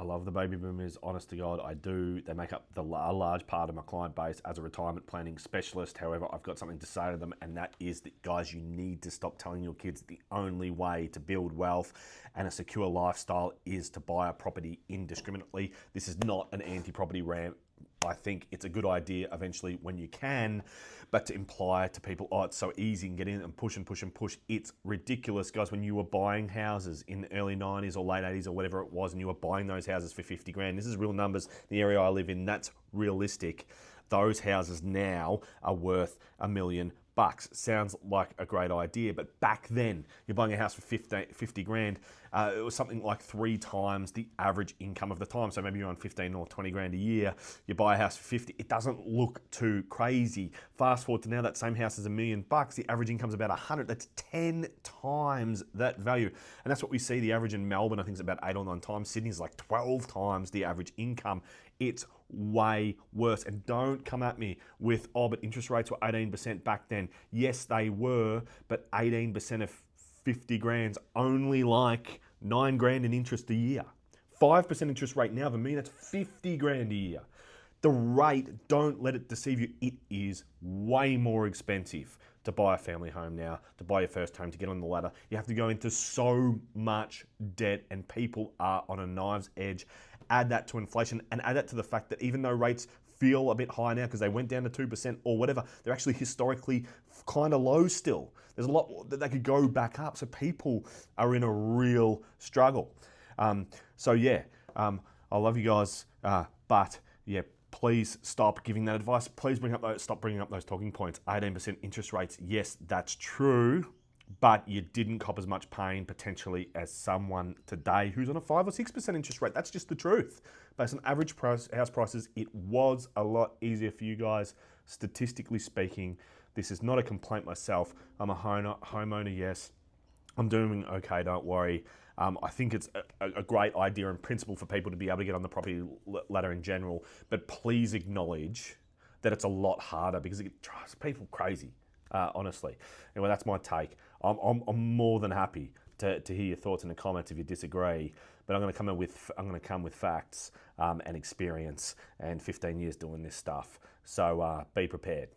love the baby boomers, honest to God, I do. They make up a large part of my client base as a retirement planning specialist. However, I've got something to say to them, and that is that, guys, you need to stop telling your kids the only way to build wealth and a secure lifestyle is to buy a property indiscriminately. This is not an anti-property rant. I think it's a good idea eventually when you can, but to imply to people, oh, it's so easy and get in and push and push and push. It's ridiculous, guys. When you were buying houses in the early 90s or late 80s or whatever it was, and you were buying those houses for 50 grand, this is real numbers. The area I live in, that's realistic. Those houses now are worth $1 million. Sounds like a great idea, but back then, you're buying a house for 50 grand. It was something like 3 times the average income of the time. So maybe you're on 15 or 20 grand a year. You buy a house for 50. It doesn't look too crazy. Fast forward to now, that same house is $1 million. The average income's about 100. That's 10 times that value. And that's what we see. The average in Melbourne, I think, is about 8 or 9 times. Sydney's like 12 times the average income. It's way worse. And don't come at me with, oh, but interest rates were 18% back then. Yes, they were, but 18% of 50 grand's only like 9 grand in interest a year. 5% interest rate now, for me, that's 50 grand a year. The rate, don't let it deceive you. It is way more expensive to buy a family home now, to buy your first home, to get on the ladder. You have to go into so much debt, and people are on a knife's edge. Add that to inflation, and add that to the fact that even though rates feel a bit high now because they went down to 2% or whatever, they're actually historically kind of low still. There's a lot that they could go back up. So people are in a real struggle. I love you guys, but yeah, please stop giving that advice. Please stop bringing up those talking points. 18% interest rates, yes, that's true, but you didn't cop as much pain potentially as someone today who's on a 5 or 6% interest rate. That's just the truth. Based on average house prices, it was a lot easier for you guys, statistically speaking. This is not a complaint myself. I'm a homeowner, yes. I'm doing okay, don't worry. I think it's a great idea and principle for people to be able to get on the property ladder in general, but please acknowledge that it's a lot harder because it drives people crazy, honestly. Anyway, that's my take. I'm more than happy to hear your thoughts in the comments if you disagree, but I'm going to come with facts and experience and 15 years doing this stuff. So be prepared.